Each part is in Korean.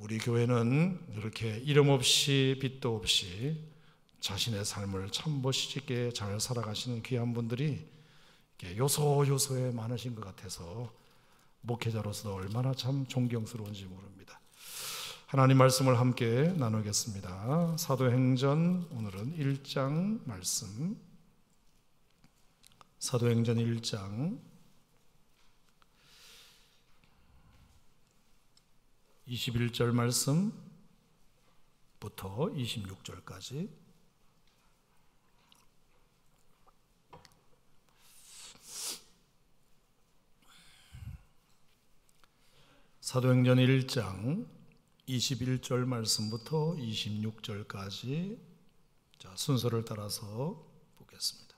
우리 교회는 이렇게 이름 없이 빛도 없이 자신의 삶을 참 멋있게 잘 살아가시는 귀한 분들이 요소요소에 많으신 것 같아서 목회자로서도 얼마나 참 존경스러운지 모릅니다. 하나님 말씀을 함께 나누겠습니다. 사도행전 오늘은 1장 말씀, 사도행전 1장 21절 말씀부터 26절까지 사도행전 1장 21절 말씀부터 26절까지 순서를 따라서 보겠습니다.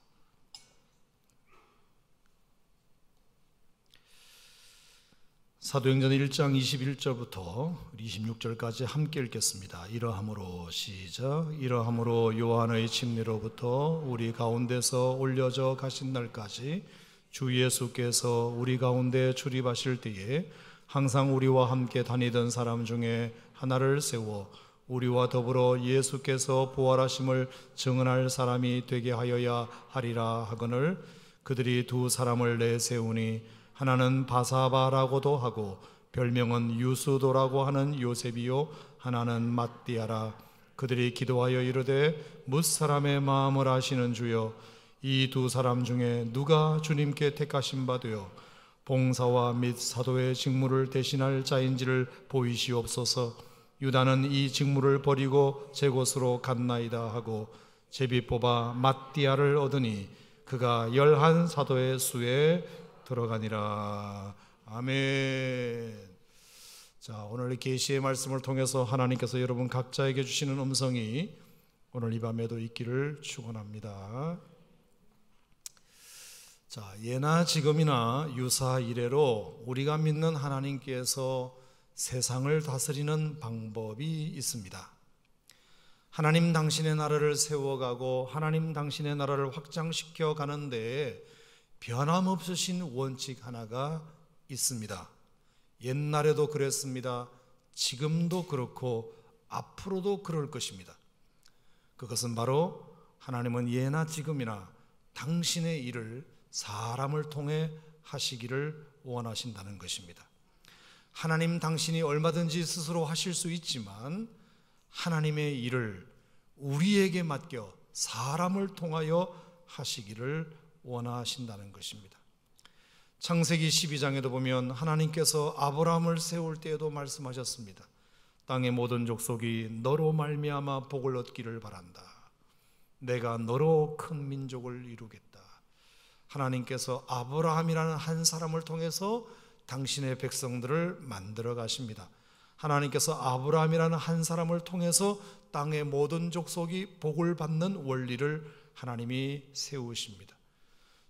사도행전 1장 21절부터 26절까지 함께 읽겠습니다. 이러함으로 시작. 이러함으로 요한의 침례로부터 우리 가운데서 올려져 가신 날까지 주 예수께서 우리 가운데 출입하실 때에 항상 우리와 함께 다니던 사람 중에 하나를 세워 우리와 더불어 예수께서 부활하심을 증언할 사람이 되게 하여야 하리라 하거늘 그들이 두 사람을 내세우니 하나는 바사바라고도 하고 별명은 유수도라고 하는 요셉이요 하나는 ματ디아라. 그들이 기도하여 이르되 뭇사람의 마음을 아시는 주여 이 두 사람 중에 누가 주님께 택하신 바 되어 봉사와 및 사도의 직무를 대신할 자인지를 보이시옵소서. 유다는 이 직무를 버리고 제 곳으로 갔나이다 하고 제비 뽑아 맏디아를 얻으니 그가 11 사도의 수에 들어가니라. 아멘. 자, 오늘 계시의 말씀을 통해서 하나님께서 여러분 각자에게 주시는 음성이 오늘 이 밤에도 있기를 축원합니다. 자, 예나 지금이나 유사 이래로 우리가 믿는 하나님께서 세상을 다스리는 방법이 있습니다. 하나님 당신의 나라를 세워가고 하나님 당신의 나라를 확장시켜 가는데 변함없으신 원칙 하나가 있습니다. 옛날에도 그랬습니다. 지금도 그렇고 앞으로도 그럴 것입니다. 그것은 바로 하나님은 예나 지금이나 당신의 일을 사람을 통해 하시기를 원하신다는 것입니다. 하나님 당신이 얼마든지 스스로 하실 수 있지만 하나님의 일을 우리에게 맡겨 사람을 통하여 하시기를 원하신다는 것입니다. 창세기 12장에도 보면 하나님께서 아브라함을 세울 때에도 말씀하셨습니다. 땅의 모든 족속이 너로 말미암아 복을 얻기를 바란다. 내가 너로 큰 민족을 이루겠다. 하나님께서 아브라함이라는 한 사람을 통해서 당신의 백성들을 만들어 가십니다. 하나님께서 아브라함이라는 한 사람을 통해서 땅의 모든 족속이 복을 받는 원리를 하나님이 세우십니다.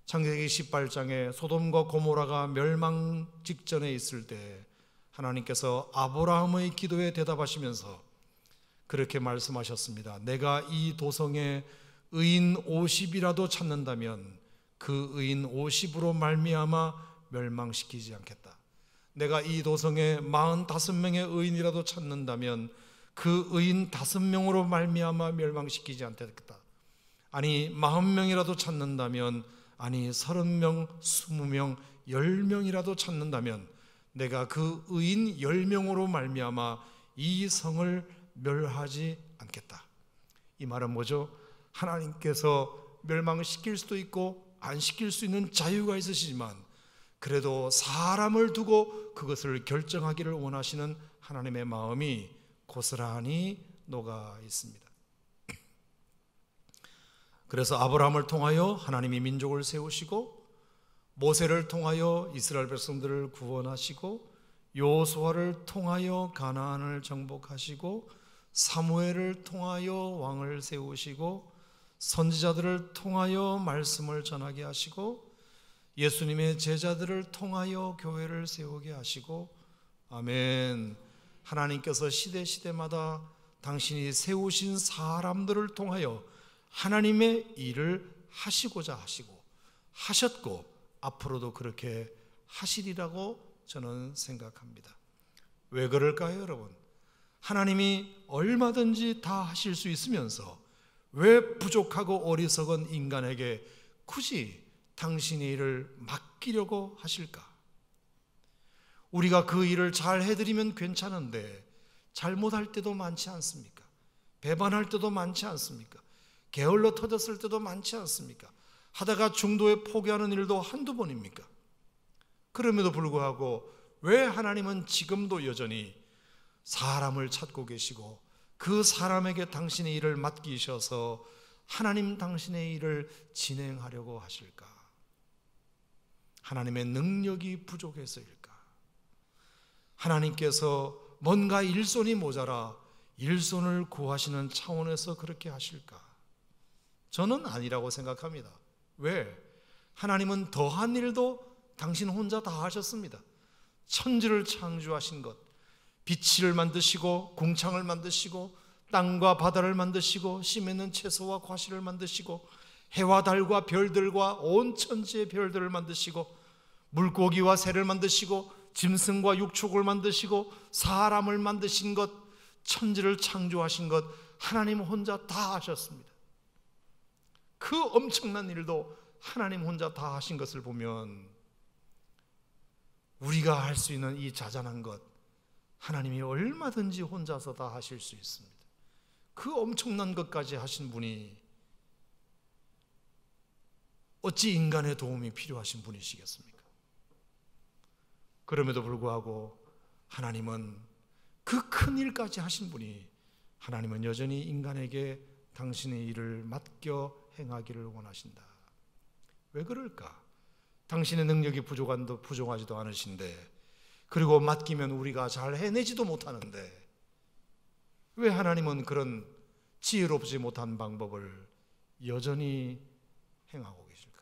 창세기 18장에 소돔과 고모라가 멸망 직전에 있을 때 하나님께서 아브라함의 기도에 대답하시면서 그렇게 말씀하셨습니다. 내가 이 도성에 의인 50이라도 찾는다면 그 의인 50으로 말미암아 멸망시키지 않겠다. 내가 이 도성에 45명의 의인이라도 찾는다면 그 의인 5명으로 말미암아 멸망시키지 않겠다. 아니 40명이라도 찾는다면, 아니 30명, 20명, 10명이라도 찾는다면 내가 그 의인 10명으로 말미암아 이 성을 멸하지 않겠다. 이 말은 뭐죠? 하나님께서 멸망시킬 수도 있고 안 시킬 수 있는 자유가 있으시지만 그래도 사람을 두고 그것을 결정하기를 원하시는 하나님의 마음이 고스란히 녹아 있습니다. 그래서 아브라함을 통하여 하나님이 민족을 세우시고 모세를 통하여 이스라엘 백성들을 구원하시고 여호수아를 통하여 가나안을 정복하시고 사무엘을 통하여 왕을 세우시고 선지자들을 통하여 말씀을 전하게 하시고 예수님의 제자들을 통하여 교회를 세우게 하시고 아멘. 하나님께서 시대마다 당신이 세우신 사람들을 통하여 하나님의 일을 하시고자 하시고 하셨고 앞으로도 그렇게 하시리라고 저는 생각합니다. 왜 그럴까요, 여러분? 하나님이 얼마든지 다 하실 수 있으면서 왜 부족하고 어리석은 인간에게 굳이 당신의 일을 맡기려고 하실까? 우리가 그 일을 잘 해드리면 괜찮은데 잘못할 때도 많지 않습니까? 배반할 때도 많지 않습니까? 게을러 터졌을 때도 많지 않습니까? 하다가 중도에 포기하는 일도 한두 번입니까? 그럼에도 불구하고 왜 하나님은 지금도 여전히 사람을 찾고 계시고 그 사람에게 당신의 일을 맡기셔서 하나님 당신의 일을 진행하려고 하실까? 하나님의 능력이 부족해서일까? 하나님께서 뭔가 일손이 모자라 일손을 구하시는 차원에서 그렇게 하실까? 저는 아니라고 생각합니다. 왜? 하나님은 더한 일도 당신 혼자 다 하셨습니다. 천지를 창조하신 것, 빛을 만드시고 궁창을 만드시고 땅과 바다를 만드시고 씨 맺는 채소와 과실을 만드시고 해와 달과 별들과 온 천지의 별들을 만드시고 물고기와 새를 만드시고 짐승과 육축을 만드시고 사람을 만드신 것, 천지를 창조하신 것 하나님 혼자 다 하셨습니다. 그 엄청난 일도 하나님 혼자 다 하신 것을 보면 우리가 할 수 있는 이 자잘한 것 하나님이 얼마든지 혼자서 다 하실 수 있습니다. 그 엄청난 것까지 하신 분이 어찌 인간의 도움이 필요하신 분이시겠습니까? 그럼에도 불구하고 하나님은 그 큰 일까지 하신 분이 하나님은 여전히 인간에게 당신의 일을 맡겨 행하기를 원하신다. 왜 그럴까? 당신의 능력이 부족하지도 않으신데, 그리고 맡기면 우리가 잘 해내지도 못하는데 왜 하나님은 그런 지혜롭지 못한 방법을 여전히 행하고 계실까?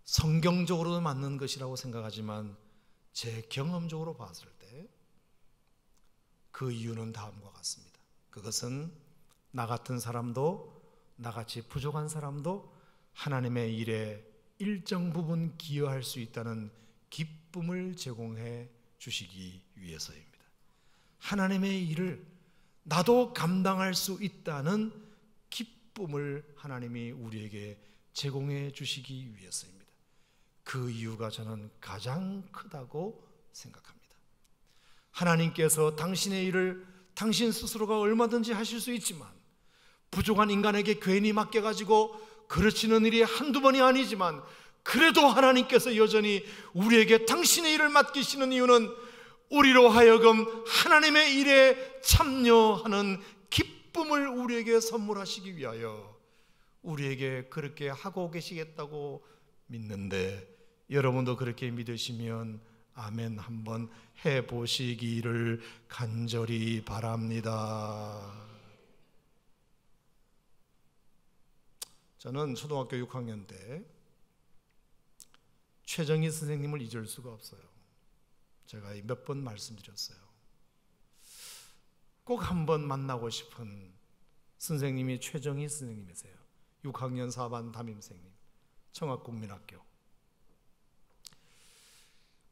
성경적으로도 맞는 것이라고 생각하지만 제 경험적으로 봤을 때 그 이유는 다음과 같습니다. 그것은 나 같은 사람도 나같이 부족한 사람도 하나님의 일에 일정 부분 기여할 수 있다는 기쁨을 제공해 주시기 위해서입니다. 하나님의 일을 나도 감당할 수 있다는 기쁨을 하나님이 우리에게 제공해 주시기 위해서입니다. 그 이유가 저는 가장 크다고 생각합니다. 하나님께서 당신의 일을 당신 스스로가 얼마든지 하실 수 있지만 부족한 인간에게 괜히 맡겨가지고 그르치는 일이 한두 번이 아니지만 그래도 하나님께서 여전히 우리에게 당신의 일을 맡기시는 이유는 우리로 하여금 하나님의 일에 참여하는 기쁨을 우리에게 선물하시기 위하여 우리에게 그렇게 하고 계시겠다고 믿는데, 여러분도 그렇게 믿으시면 아멘 한번 해보시기를 간절히 바랍니다. 저는 초등학교 6학년 때 최정희 선생님을 잊을 수가 없어요. 제가 몇 번 말씀드렸어요. 꼭 한번 만나고 싶은 선생님이 최정희 선생님이세요. 6학년 4반 담임선생님, 청학국민학교.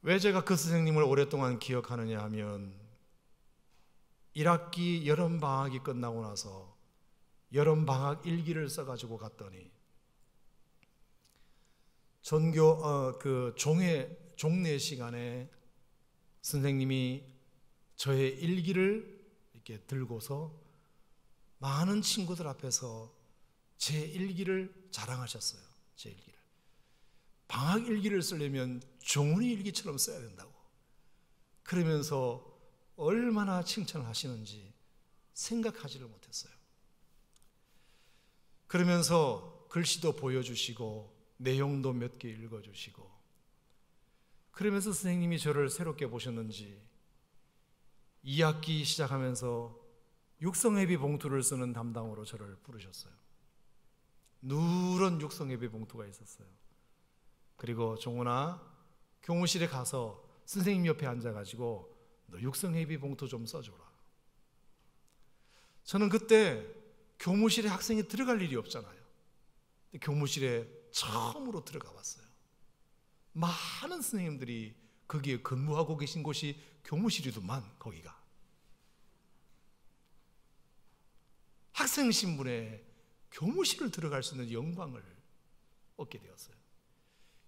왜 제가 그 선생님을 오랫동안 기억하느냐 하면 1학기 여름방학이 끝나고 나서 여름방학 일기를 써가지고 갔더니 종례 시간에 선생님이 저의 일기를 이렇게 들고서 많은 친구들 앞에서 제 일기를 자랑하셨어요. 제 일기를. 방학 일기를 쓰려면 종훈이 일기처럼 써야 된다고. 그러면서 얼마나 칭찬을 하시는지 생각하지를 못했어요. 그러면서 글씨도 보여주시고 내용도 몇 개 읽어주시고, 그러면서 선생님이 저를 새롭게 보셨는지 2학기 시작하면서 육성회비 봉투를 쓰는 담당으로 저를 부르셨어요. 누런 육성회비 봉투가 있었어요. 그리고 종훈아, 교무실에 가서 선생님 옆에 앉아가지고 너 육성회비 봉투 좀 써줘라. 저는 그때 교무실에 학생이 들어갈 일이 없잖아요. 교무실에 처음으로 들어가 봤어요. 많은 선생님들이 거기에 근무하고 계신 곳이 교무실이더만. 거기가 학생 신분에 교무실을 들어갈 수 있는 영광을 얻게 되었어요.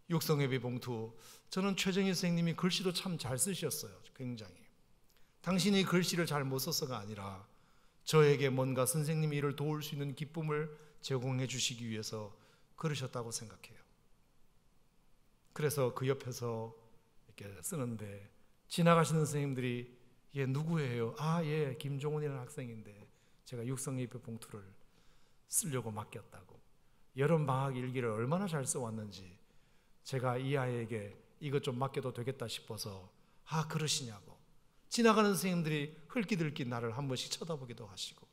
육성예배 봉투, 저는 최정희 선생님이 글씨도 참 잘 쓰셨어요. 굉장히. 당신이 글씨를 잘 못 써서가 아니라 저에게 뭔가 선생님이 이를 도울 수 있는 기쁨을 제공해 주시기 위해서 그러셨다고 생각해요. 그래서 그 옆에서 이렇게 쓰는데 지나가시는 선생님들이 얘 누구예요? 아, 예, 김종훈이라는 학생인데 제가 육성예배 봉투를 쓰려고 맡겼다고. 여름방학 일기를 얼마나 잘 써왔는지 제가 이 아이에게 이것 좀 맡겨도 되겠다 싶어서 아, 그러시냐고. 지나가는 선생님들이 흘끼들끼 나를 한 번씩 쳐다보기도 하시고.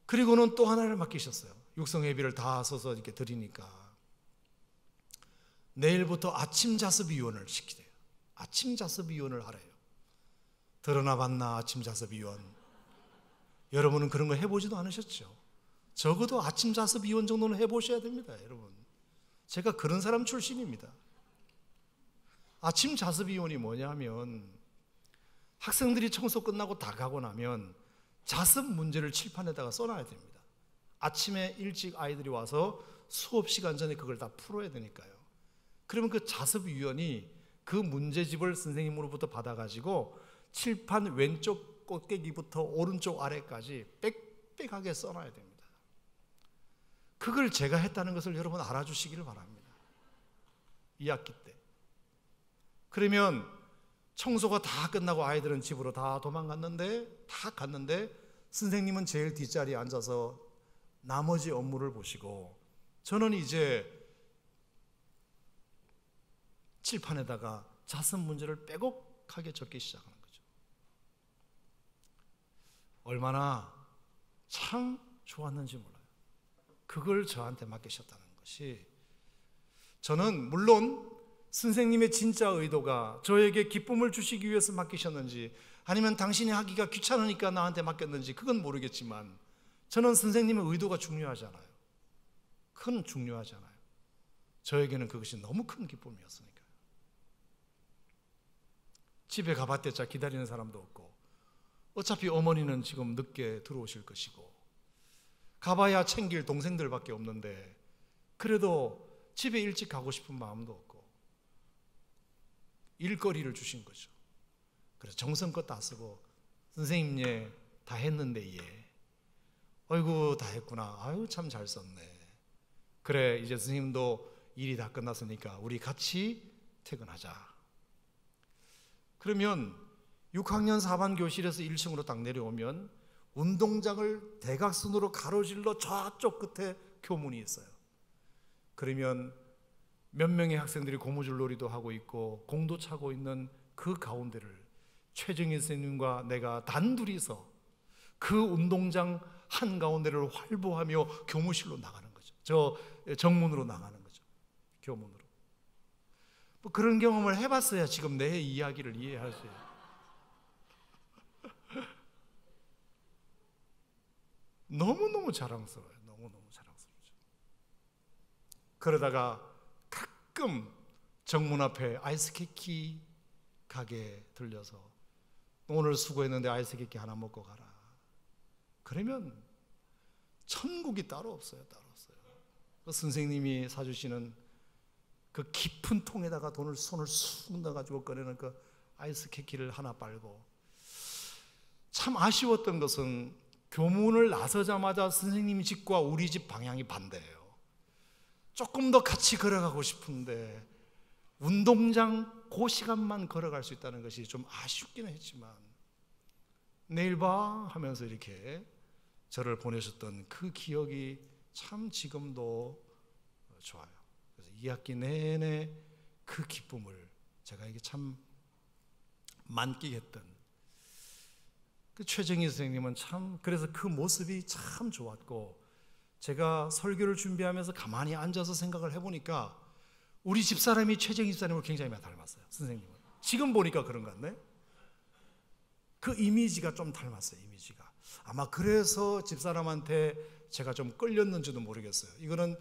그리고는 또 하나를 맡기셨어요. 육성예비를 다 써서 이렇게 드리니까 내일부터 아침 자습위원을 시키래요. 아침 자습위원을 하래요. 들어나 봤나 아침 자습위원. 여러분은 그런 거 해보지도 않으셨죠? 적어도 아침 자습위원 정도는 해보셔야 됩니다. 여러분, 제가 그런 사람 출신입니다. 아침 자습위원이 뭐냐면 학생들이 청소 끝나고 다 가고 나면 자습 문제를 칠판에다가 써놔야 됩니다. 아침에 일찍 아이들이 와서 수업 시간 전에 그걸 다 풀어야 되니까요. 그러면 그 자습위원이 그 문제집을 선생님으로부터 받아가지고 칠판 왼쪽 꼭대기부터 오른쪽 아래까지 빽빽하게 써놔야 됩니다. 그걸 제가 했다는 것을 여러분 알아주시기를 바랍니다. 2학기 때. 그러면 청소가 다 끝나고 아이들은 집으로 다 도망갔는데 다 갔는데 선생님은 제일 뒷자리에 앉아서 나머지 업무를 보시고 저는 이제 칠판에다가 자습 문제를 빼곡하게 적기 시작하는 거죠. 얼마나 참 좋았는지 몰라요. 그걸 저한테 맡기셨다는 것이, 저는 물론 선생님의 진짜 의도가 저에게 기쁨을 주시기 위해서 맡기셨는지 아니면 당신이 하기가 귀찮으니까 나한테 맡겼는지 그건 모르겠지만 저는 선생님의 의도가 중요하잖아요. 큰 중요하잖아요. 저에게는 그것이 너무 큰 기쁨이었으니까요. 집에 가봤대자 기다리는 사람도 없고 어차피 어머니는 지금 늦게 들어오실 것이고 가봐야 챙길 동생들밖에 없는데 그래도 집에 일찍 가고 싶은 마음도 없고 일거리를 주신 거죠. 그래서 정성껏 다 쓰고 선생님 예, 다 했는데 예. 아이고 다 했구나. 아유 참 잘 썼네. 그래 이제 선생님도 일이 다 끝났으니까 우리 같이 퇴근하자. 그러면 6학년 4반 교실에서 1층으로 딱 내려오면 운동장을 대각선으로 가로질러 저쪽 끝에 교문이 있어요. 그러면 몇 명의 학생들이 고무줄놀이도 하고 있고 공도 차고 있는 그 가운데를 최정희 선생님과 내가 단둘이서 그 운동장 한가운데를 활보하며 교무실로 나가는 거죠. 저 정문으로 나가는 거죠. 교문으로. 뭐 그런 경험을 해봤어야 지금 내 이야기를 이해할 수 있어요. 너무너무 자랑스러워요. 너무너무 자랑스럽죠. 그러다가 가끔 정문 앞에 아이스케이크 가게에 들려서 오늘 수고했는데 아이스케이크 하나 먹고 가라. 그러면 천국이 따로 없어요. 따로 없어요. 그 선생님이 사주시는 그 깊은 통에다가 돈을 손을 쑥 넣어가지고 꺼내는 그 아이스케이크를 하나 빨고 참 아쉬웠던 것은 교문을 나서자마자 선생님 집과 우리 집 방향이 반대예요. 조금 더 같이 걸어가고 싶은데 운동장 그 시간만 걸어갈 수 있다는 것이 좀 아쉽기는 했지만 내일 봐 하면서 이렇게 저를 보내셨던 그 기억이 참 지금도 좋아요. 그래서 2학기 내내 그 기쁨을 제가 이게 참 만끽했던 그 최정희 선생님은 참 그래서 그 모습이 참 좋았고 제가 설교를 준비하면서 가만히 앉아서 생각을 해보니까 우리 집사람이 최정희 집사님을 굉장히 많이 닮았어요. 선생님은. 지금 보니까 그런 것 같네. 그 이미지가 좀 닮았어요. 이미지가. 아마 그래서 집사람한테 제가 좀 끌렸는지도 모르겠어요. 이거는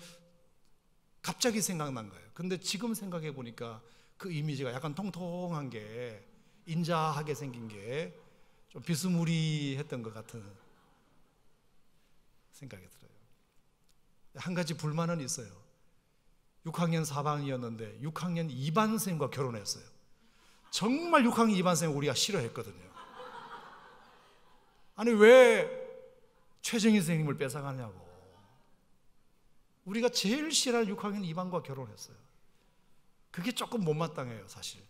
갑자기 생각난 거예요. 근데 지금 생각해 보니까 그 이미지가 약간 통통한 게, 인자하게 생긴 게 좀 비스무리했던 것 같은 생각이 들어요. 한 가지 불만은 있어요. 6학년 4반이었는데 6학년 2반생과 결혼했어요. 정말 6학년 2반생 우리가 싫어했거든요. 아니 왜 최정희 선생님을 뺏어가냐고. 우리가 제일 싫어할 6학년 2반과 결혼했어요. 그게 조금 못마땅해요 사실.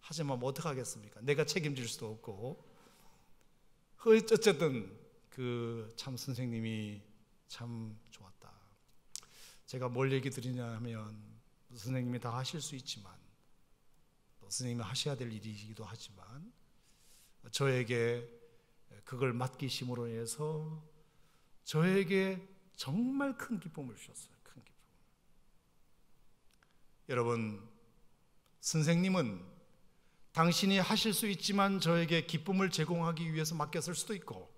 하지만 뭐 어떡하겠습니까? 내가 책임질 수도 없고. 어쨌든 그 참 선생님이 참 좋았다. 제가 뭘 얘기 드리냐 하면, 선생님이 다 하실 수 있지만 또 선생님이 하셔야 될 일이기도 하지만, 저에게 그걸 맡기심으로 인해서 저에게 정말 큰 기쁨을 주셨어요. 큰 기쁨. 여러분, 선생님은 당신이 하실 수 있지만 저에게 기쁨을 제공하기 위해서 맡겼을 수도 있고,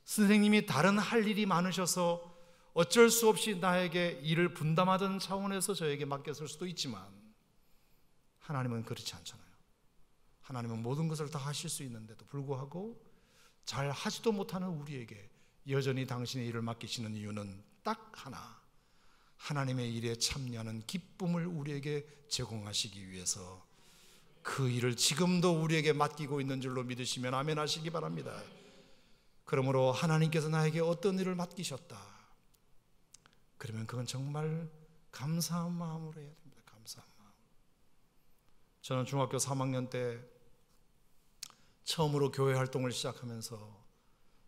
선생님이 다른 할 일이 많으셔서 어쩔 수 없이 나에게 일을 분담하던 차원에서 저에게 맡겼을 수도 있지만, 하나님은 그렇지 않잖아요. 하나님은 모든 것을 다 하실 수 있는데도 불구하고 잘 하지도 못하는 우리에게 여전히 당신의 일을 맡기시는 이유는 딱 하나, 하나님의 일에 참여하는 기쁨을 우리에게 제공하시기 위해서 그 일을 지금도 우리에게 맡기고 있는 줄로 믿으시면 아멘 하시기 바랍니다. 그러므로 하나님께서 나에게 어떤 일을 맡기셨다, 그러면 그건 정말 감사한 마음으로 해야 됩니다. 감사한 마음. 저는 중학교 3학년 때 처음으로 교회 활동을 시작하면서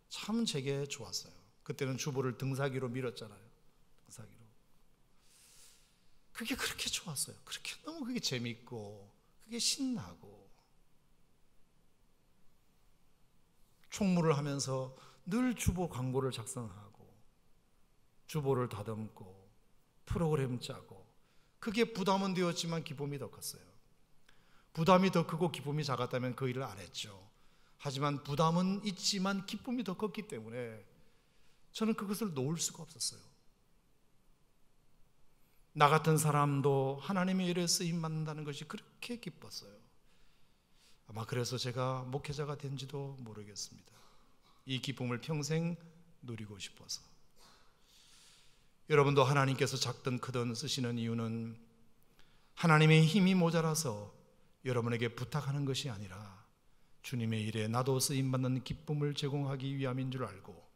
참 제게 좋았어요. 그때는 주보를 등사기로 밀었잖아요. 등사기로. 그게 그렇게 좋았어요. 그렇게 너무 그게 재밌고 그게 신나고, 총무를 하면서 늘 주보 광고를 작성하고 주보를 다듬고 프로그램 짜고, 그게 부담은 되었지만 기쁨이 더 컸어요. 부담이 더 크고 기쁨이 작았다면 그 일을 안 했죠. 하지만 부담은 있지만 기쁨이 더 컸기 때문에 저는 그것을 놓을 수가 없었어요. 나 같은 사람도 하나님의 일에 쓰임받는다는 것이 그렇게 기뻤어요. 아마 그래서 제가 목회자가 된지도 모르겠습니다. 이 기쁨을 평생 누리고 싶어서. 여러분도 하나님께서 작든 크든 쓰시는 이유는 하나님의 힘이 모자라서 여러분에게 부탁하는 것이 아니라 주님의 일에 나도 쓰임받는 기쁨을 제공하기 위함인 줄 알고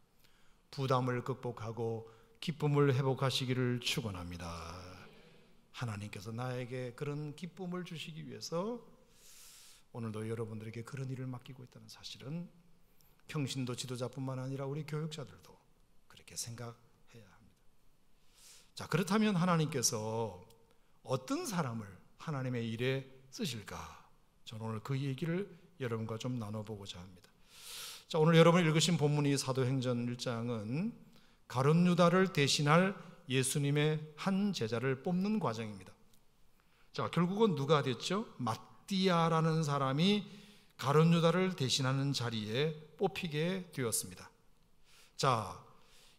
부담을 극복하고 기쁨을 회복하시기를 축원합니다. 하나님께서 나에게 그런 기쁨을 주시기 위해서 오늘도 여러분들에게 그런 일을 맡기고 있다는 사실은 평신도 지도자뿐만 아니라 우리 교육자들도 그렇게 생각해야 합니다. 자, 그렇다면 하나님께서 어떤 사람을 하나님의 일에 쓰실까? 저는 오늘 그 얘기를 여러분과 좀 나눠보고자 합니다. 자, 오늘 여러분이 읽으신 본문이 사도행전 1장은 가룟 유다를 대신할 예수님의 한 제자를 뽑는 과정입니다. 자, 결국은 누가 됐죠? 마띠아라는 사람이 가룟 유다를 대신하는 자리에 뽑히게 되었습니다. 자,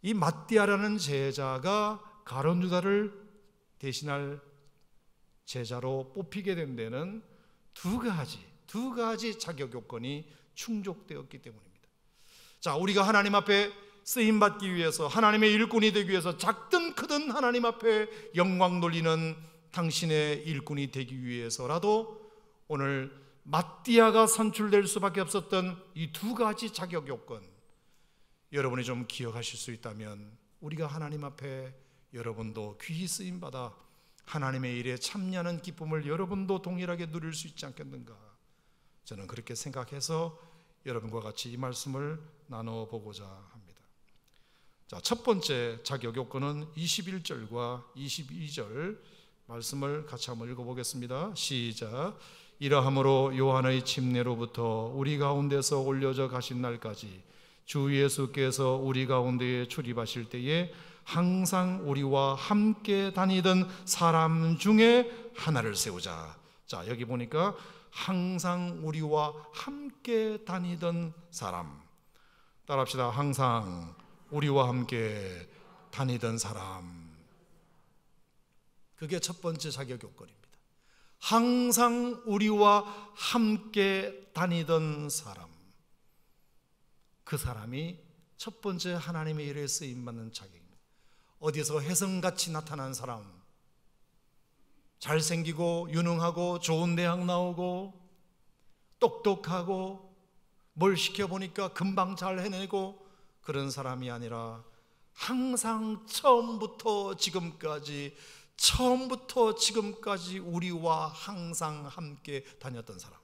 이 마띠아라는 제자가 가룟 유다를 대신할 제자로 뽑히게 된 데는 두 가지 자격 요건이 충족되었기 때문입니다. 자, 우리가 하나님 앞에 쓰임 받기 위해서, 하나님의 일꾼이 되기 위해서 작든 크든 하나님 앞에 영광 돌리는 당신의 일꾼이 되기 위해서라도 오늘 마띠아가 선출될 수밖에 없었던 이 두 가지 자격 요건, 여러분이 좀 기억하실 수 있다면 우리가 하나님 앞에 여러분도 귀히 쓰임 받아 하나님의 일에 참여하는 기쁨을 여러분도 동일하게 누릴 수 있지 않겠는가, 저는 그렇게 생각해서 여러분과 같이 이 말씀을 나눠보고자 합니다. 자, 첫 번째 자격 요건은 21절과 22절 말씀을 같이 한번 읽어보겠습니다. 시작. 이러함으로 요한의 침례로부터 우리 가운데서 올려져 가신 날까지 주 예수께서 우리 가운데에 출입하실 때에 항상 우리와 함께 다니던 사람 중에 하나를 세우자. 자, 여기 보니까 항상 우리와 함께 다니던 사람. 따라합시다. 항상 우리와 함께 다니던 사람. 그게 첫 번째 자격 요건입니다. 항상 우리와 함께 다니던 사람, 그 사람이 첫 번째 하나님의 일에 쓰임받는 자격입니다. 어디서 혜성같이 나타난 사람, 잘생기고 유능하고 좋은 대학 나오고 똑똑하고 뭘 시켜보니까 금방 잘 해내고 그런 사람이 아니라 항상 처음부터 지금까지 우리와 항상 함께 다녔던 사람.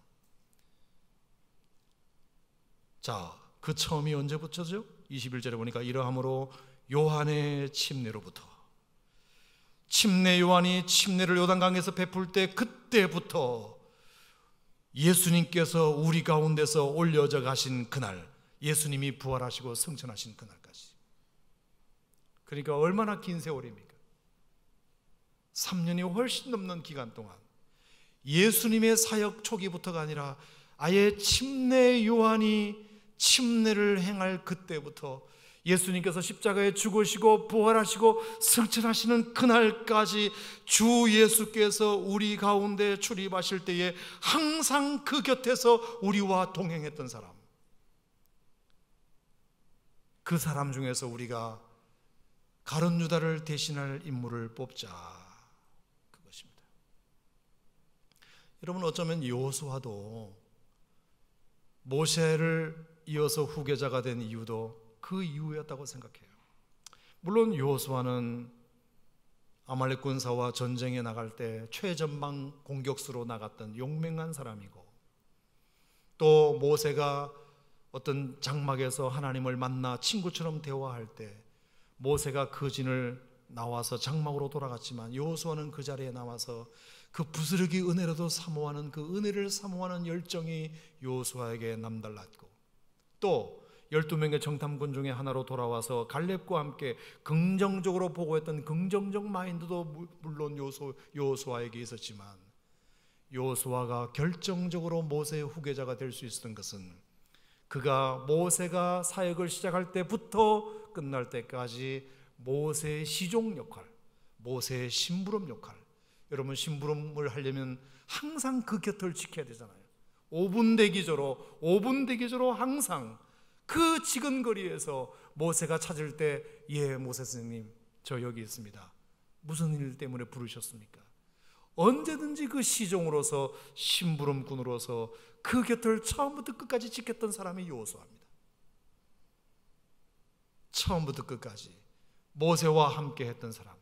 자, 그 처음이 언제부터죠? 21절에 보니까 이러함으로 요한의 침례로부터, 침례 요한이 침례를 요단강에서 베풀 때 그때부터 예수님께서 우리 가운데서 올려져 가신 그날, 예수님이 부활하시고 승천하신 그날까지. 그러니까 얼마나 긴 세월입니까? 3년이 훨씬 넘는 기간 동안 예수님의 사역 초기부터가 아니라 아예 침례 요한이 침례를 행할 그때부터 예수님께서 십자가에 죽으시고 부활하시고 승천하시는 그날까지 주 예수께서 우리 가운데 출입하실 때에 항상 그 곁에서 우리와 동행했던 사람, 그 사람 중에서 우리가 가룟 유다를 대신할 인물을 뽑자, 그것입니다. 여러분, 어쩌면 여호수아도 모세를 이어서 후계자가 된 이유도 그 이유였다고 생각해요. 물론 여호수아는 아말렉 군사와 전쟁에 나갈 때 최전방 공격수로 나갔던 용맹한 사람이고, 또 모세가 어떤 장막에서 하나님을 만나 친구처럼 대화할 때 모세가 그 진을 나와서 장막으로 돌아갔지만 여호수아는 그 자리에 남아서 그 부스러기 은혜로도 사모하는 그 은혜를 사모하는 열정이 여호수아에게 남달랐고, 또 12명의 정탐꾼 중에 하나로 돌아와서 갈렙과 함께 긍정적으로 보고했던 긍정적 마인드도 물론 여호수아에게 있었지만, 여호수아가 결정적으로 모세의 후계자가 될 수 있었던 것은 그가 모세가 사역을 시작할 때부터 끝날 때까지 모세의 시종 역할, 모세의 심부름 역할. 여러분, 심부름을 하려면 항상 그 곁을 지켜야 되잖아요. 5분 대기조로 항상 그 지근거리에서 모세가 찾을 때, 예, 모세 선생님, 저 여기 있습니다. 무슨 일 때문에 부르셨습니까? 언제든지 그 시종으로서, 심부름꾼으로서 그 곁을 처음부터 끝까지 지켰던 사람이 여호수아입니다. 처음부터 끝까지 모세와 함께 했던 사람.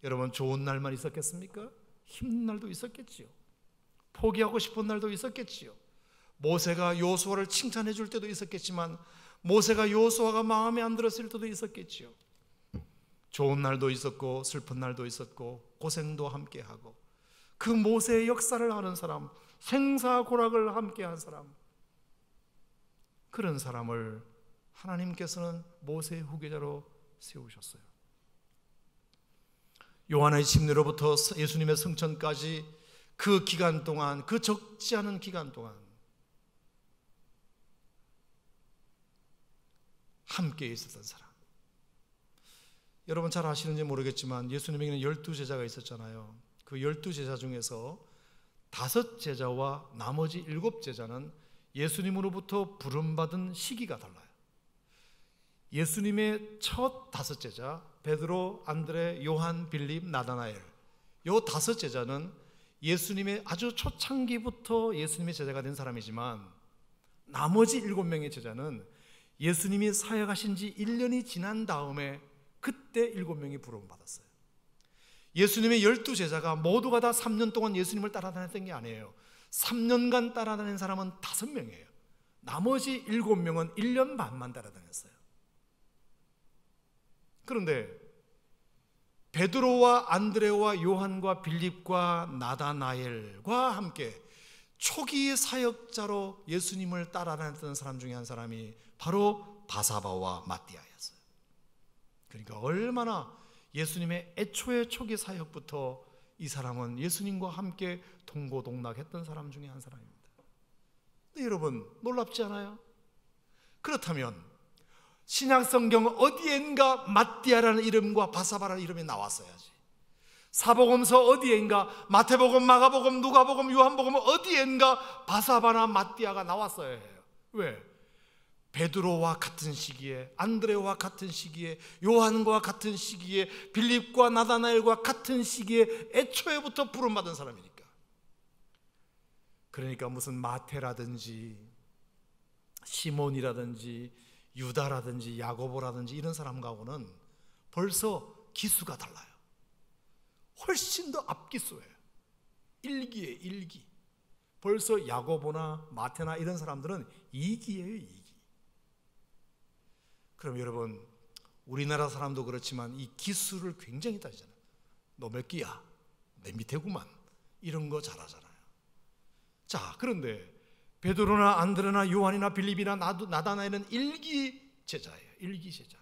여러분, 좋은 날만 있었겠습니까? 힘든 날도 있었겠지요. 포기하고 싶은 날도 있었겠지요. 모세가 여호수아를 칭찬해 줄 때도 있었겠지만, 모세가 여호수아가 마음에 안 들었을 때도 있었겠지요. 좋은 날도 있었고 슬픈 날도 있었고 고생도 함께하고, 그 모세의 역사를 아는 사람, 생사고락을 함께한 사람, 그런 사람을 하나님께서는 모세의 후계자로 세우셨어요. 요한의 침례로부터 예수님의 승천까지 그 기간 동안, 그 적지 않은 기간 동안 함께 있었던 사람. 여러분 잘 아시는지 모르겠지만 예수님에게는 12제자가 있었잖아요. 그 12제자 중에서 5제자와 나머지 7제자는 예수님으로부터 부름받은 시기가 달라요. 예수님의 첫 5제자 베드로, 안드레, 요한, 빌립, 나다나엘, 이 5제자는 예수님의 아주 초창기부터 예수님의 제자가 된 사람이지만, 나머지 7명의 제자는 예수님이 사역하신 지 1년이 지난 다음에 그때 7명이 부름받았어요. 예수님의 12제자가 모두가 다 3년 동안 예수님을 따라다녔던 게 아니에요. 3년간 따라다닌 사람은 5명이에요. 나머지 7명은 1년 반만 따라다녔어요. 그런데 베드로와 안드레와 요한과 빌립과 나다나엘과 함께 초기 사역자로 예수님을 따라다녔던 사람 중에 한 사람이 바로 바사바와 마띠아였어요. 그러니까 얼마나 예수님의 애초의 초기 사역부터 이 사람은 예수님과 함께 동고동락했던 사람 중에 한 사람입니다. 근데 여러분, 놀랍지 않아요? 그렇다면 신약성경 어디엔가 마띠아라는 이름과 바사바라는 이름이 나왔어야지. 사복음서 어디엔가 마태복음, 마가복음, 누가복음, 요한복음 어디엔가 바사바나 마띠아가 나왔어야 해요. 왜? 베드로와 같은 시기에, 안드레와 같은 시기에, 요한과 같은 시기에, 빌립과 나다나엘과 같은 시기에 애초에부터 부름받은 사람이니까. 그러니까 무슨 마태라든지 시몬이라든지 유다라든지 야고보라든지 이런 사람하고는 벌써 기수가 달라요. 훨씬 더 앞기수예요. 1기에 1기. 벌써 야고보나 마태나 이런 사람들은 2기예요, 2기. 그럼 여러분, 우리나라 사람도 그렇지만 이 기수를 굉장히 따지잖아요. 너 몇 기야? 내 밑에구만. 이런 거 잘하잖아요. 자, 그런데 베드로나 안드레나 요한이나 빌립이나 나다나엘은 1기 제자예요. 1기 제자.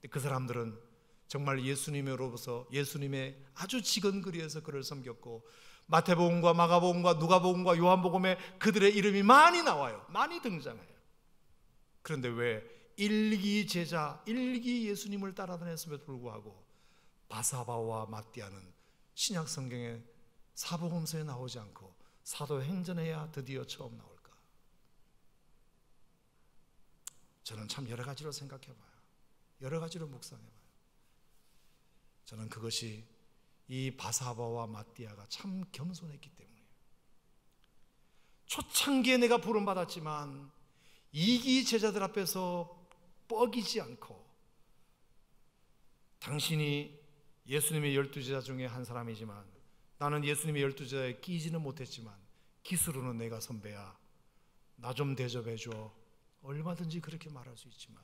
그 사람들은 정말 예수님으로부터 예수님의 아주 지근거리에서 그를 섬겼고, 마태복음과 마가복음과 누가복음과 요한복음에 그들의 이름이 많이 나와요. 많이 등장해요. 그런데 왜 1기 제자, 1기 예수님을 따라다녔음에도 불구하고 바사바와 마띠아는 신약 성경에 사복음서에 나오지 않고 사도행전에야 드디어 처음 나올까? 저는 참 여러 가지로 생각해봐요. 여러 가지로 묵상해봐요. 저는 그것이 이 바사바와 마띠아가 참 겸손했기 때문이에요. 초창기에 내가 부름받았지만 2기 제자들 앞에서 뻐기지 않고, 당신이 예수님의 12제자 중에 한 사람이지만 나는 예수님의 12제자에 끼지는 못했지만 기수로는 내가 선배야, 나 좀 대접해줘, 얼마든지 그렇게 말할 수 있지만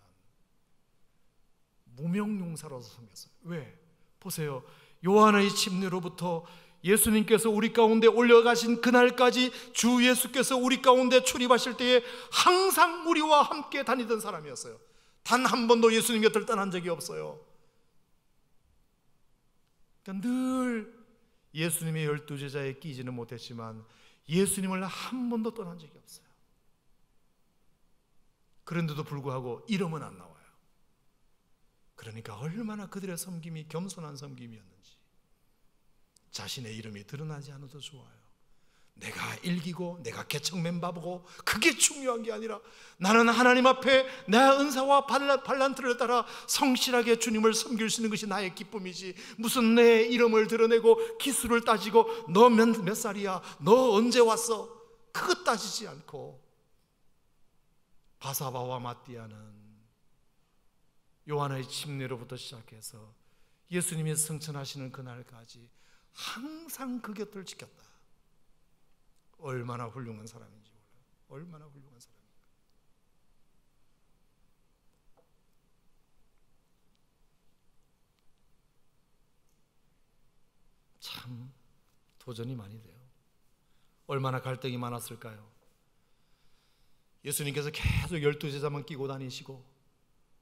무명용사로서 섬겼어요. 왜? 보세요. 요한의 침례로부터 예수님께서 우리 가운데 올려가신 그날까지 주 예수께서 우리 가운데 출입하실 때에 항상 우리와 함께 다니던 사람이었어요. 단 한 번도 예수님 곁을 떠난 적이 없어요. 그러니까 늘 예수님의 12제자에 끼지는 못했지만 예수님을 한 번도 떠난 적이 없어요. 그런데도 불구하고 이름은 안 나와요. 그러니까 얼마나 그들의 섬김이 겸손한 섬김이었는지. 자신의 이름이 드러나지 않아도 좋아요. 내가 일기고 내가 개척 멤버고 그게 중요한 게 아니라 나는 하나님 앞에 내 은사와 발란트를 따라 성실하게 주님을 섬길 수 있는 것이 나의 기쁨이지, 무슨 내 이름을 드러내고 기수를 따지고 너 몇 살이야, 너 언제 왔어, 그것 따지지 않고. 바사바와 마띠아는 요한의 침례로부터 시작해서 예수님이 승천하시는 그날까지 항상 그 곁을 지켰다. 얼마나 훌륭한 사람인지 몰라요. 얼마나 훌륭한 사람인가. 참 도전이 많이 돼요. 얼마나 갈등이 많았을까요? 예수님께서 계속 12제자만 끼고 다니시고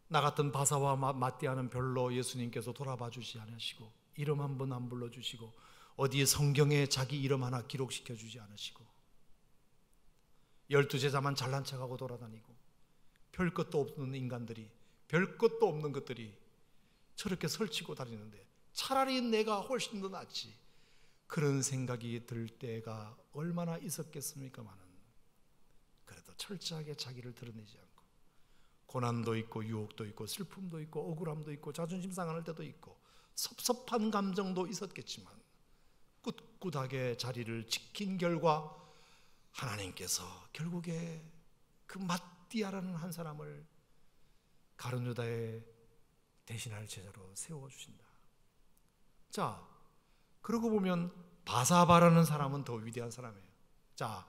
나 같은 바사와 마띠아는 별로 예수님께서 돌아봐 주지 않으시고 이름 한 번 안 불러주시고 어디에 성경에 자기 이름 하나 기록시켜 주지 않으시고 12제자만 잘난 척하고 돌아다니고 별 것도 없는 인간들이, 별 것도 없는 것들이 저렇게 설치고 다니는데 차라리 내가 훨씬 더 낫지, 그런 생각이 들 때가 얼마나 있었겠습니까마는 그래도 철저하게 자기를 드러내지 않고 고난도 있고 유혹도 있고 슬픔도 있고 억울함도 있고 자존심 상할 때도 있고 섭섭한 감정도 있었겠지만 꿋꿋하게 자리를 지킨 결과 하나님께서 결국에 그 마띠아라는 한 사람을 가룟 유다의 대신할 제자로 세워주신다. 자, 그러고 보면 바사바라는 사람은 더 위대한 사람이에요. 자,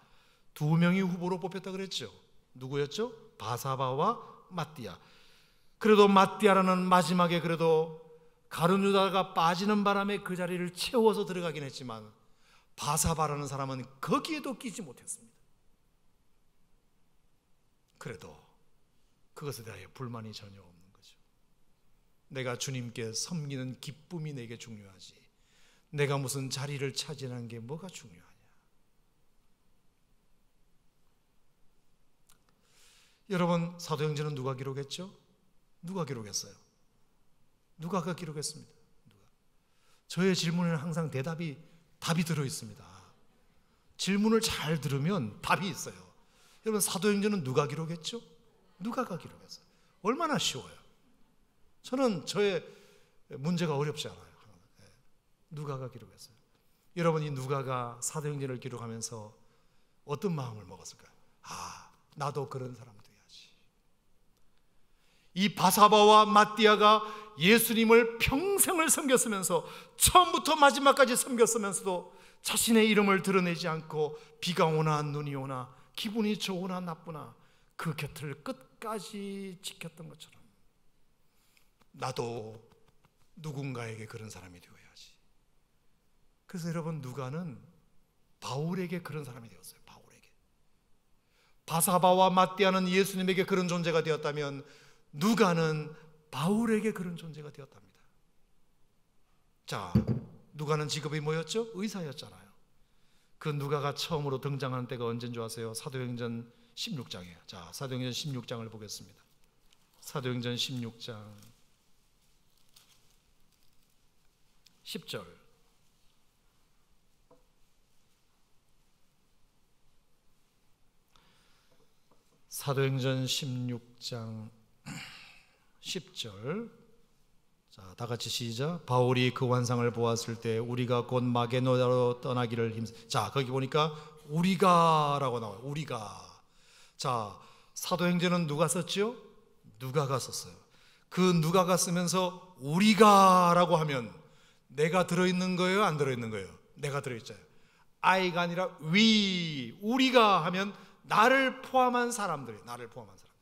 두 명이 후보로 뽑혔다 그랬죠. 누구였죠? 바사바와 마띠아. 그래도 마띠아라는 마지막에 그래도 가룟 유다가 빠지는 바람에 그 자리를 채워서 들어가긴 했지만 바사바라는 사람은 거기에도 끼지 못했습니다. 그래도 그것에 대하여 불만이 전혀 없는 거죠. 내가 주님께 섬기는 기쁨이 내게 중요하지 내가 무슨 자리를 차지하는 게 뭐가 중요하냐. 여러분, 사도행전은 누가 기록했죠? 누가 기록했어요? 누가가 기록했습니다. 누가? 저의 질문에는 항상 답이 들어 있습니다. 질문을 잘 들으면 답이 있어요. 여러분, 사도행전은 누가 기록했죠? 누가가 기록했어요. 얼마나 쉬워요. 저는 저의 문제가 어렵지 않아요. 누가가 기록했어요. 여러분, 이 누가가 사도행전을 기록하면서 어떤 마음을 먹었을까요? 나도 그런 사람 돼야지. 이 바사바와 마띠아가 예수님을 평생을 섬겼으면서, 처음부터 마지막까지 섬겼으면서도 자신의 이름을 드러내지 않고, 비가 오나 눈이 오나 기분이 좋으나 나쁘나 그 곁을 끝까지 지켰던 것처럼 나도 누군가에게 그런 사람이 되어야지. 그래서 여러분, 누가는 바울에게 그런 사람이 되었어요. 바울에게. 바사바와 마띠아는 예수님에게 그런 존재가 되었다면, 누가는 바울에게 그런 존재가 되었답니다. 자, 누가는 직업이 뭐였죠? 의사였잖아요. 그 누가가 처음으로 등장하는 때가 언제인 줄 아세요? 사도행전 16장이에요. 자, 사도행전 16장을 보겠습니다. 사도행전 16장 10절. 사도행전 16장 10절. 자, 다 같이 시작. 바울이 그 환상을 보았을 때 우리가 곧 마게도냐로 떠나기를 자, 거기 보니까 우리가라고 나와요. 우리가. 자, 사도행전은 누가 썼죠? 누가가 썼어요. 그 누가가 쓰면서 우리가라고 하면 내가 들어있는 거예요? 안 들어있는 거예요? 내가 들어있잖아요. I가 아니라 we. 우리가 하면 나를 포함한 사람들이에요. 나를 포함한 사람들.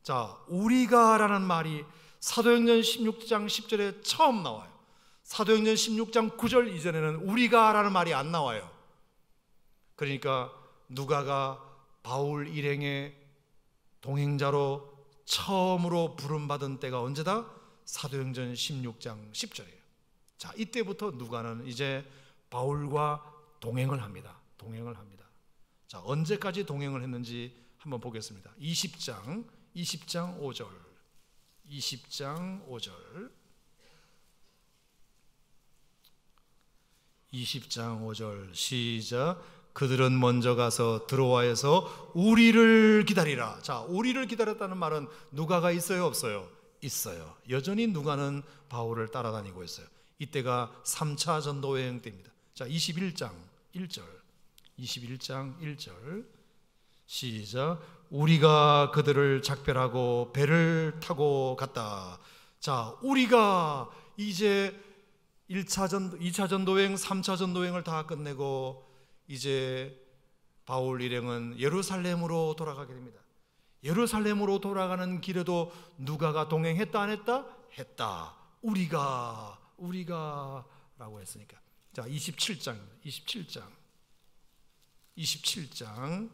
자, 우리가라는 말이 사도행전 16장 10절에 처음 나와요. 사도행전 16장 9절 이전에는 우리가라는 말이 안 나와요. 그러니까 누가가 바울 일행의 동행자로 처음으로 부름받은 때가 언제다? 사도행전 16장 10절이에요. 자, 이때부터 누가는 이제 바울과 동행을 합니다. 동행을 합니다. 자, 언제까지 동행을 했는지 한번 보겠습니다. 20장 5절. 20장 5절. 20장 5절 시작. 그들은 먼저 가서 드로아에서 우리를 기다리라. 자, 우리를 기다렸다는 말은 누가가 있어요, 없어요? 있어요. 여전히 누가는 바울을 따라다니고 있어요. 이때가 3차 전도 여행 때입니다. 자, 21장 1절. 21장 1절 시작. 우리가 그들을 작별하고 배를 타고 갔다. 자, 우리가 이제 2차 전도여행, 3차 전도여행을 다 끝내고 이제 바울 일행은 예루살렘으로 돌아가게 됩니다. 예루살렘으로 돌아가는 길에도 누가가 동행했다 안 했다? 했다. 우리가 라고 했으니까. 자, 27장 1절. 27장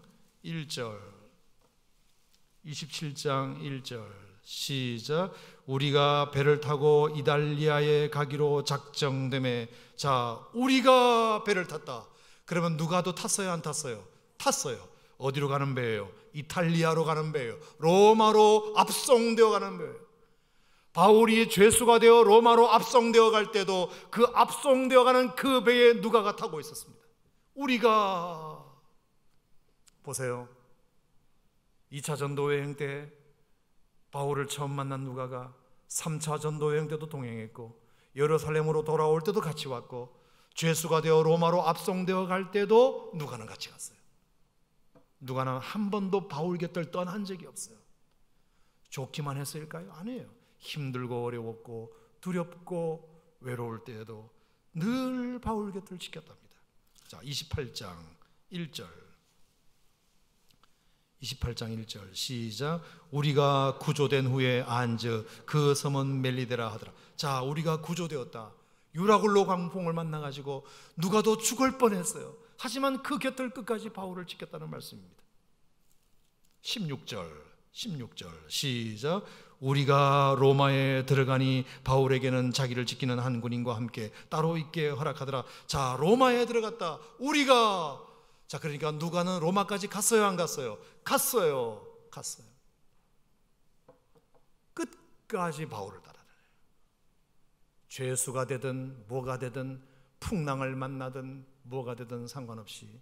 1절 시작. 우리가 배를 타고 이달리아에 가기로 작정되매. 자, 우리가 배를 탔다. 그러면 누가도 탔어요, 안 탔어요? 탔어요. 어디로 가는 배예요? 이탈리아로 가는 배예요. 로마로 압송되어 가는 배예요. 바울이 죄수가 되어 로마로 압송되어 갈 때도 그 압송되어 가는 그 배에 누가가 타고 있었습니다. 우리가 보세요. 2차 전도여행 때 바울을 처음 만난 누가가 3차 전도여행 때도 동행했고, 예루살렘으로 돌아올 때도 같이 왔고, 죄수가 되어 로마로 압송되어 갈 때도 누가는 같이 갔어요. 누가는 한 번도 바울 곁을 떠난 적이 없어요. 좋기만 했을까요? 아니에요. 힘들고 어려웠고 두렵고 외로울 때에도 늘 바울 곁을 지켰답니다. 자, 28장 1절 시작. 우리가 구조된 후에 안즉 그 섬은 멜리데라 하더라. 자, 우리가 구조되었다. 유라굴로 광풍을 만나가지고 누가도 죽을 뻔했어요. 하지만 그 곁을 끝까지 바울을 지켰다는 말씀입니다. 16절 시작. 우리가 로마에 들어가니 바울에게는 자기를 지키는 한 군인과 함께 따로 있게 허락하더라. 자, 로마에 들어갔다. 우리가. 자, 그러니까 누가는 로마까지 갔어요, 안 갔어요? 갔어요. 끝까지 바울을 따라다녀요. 죄수가 되든 뭐가 되든 풍랑을 만나든 뭐가 되든 상관없이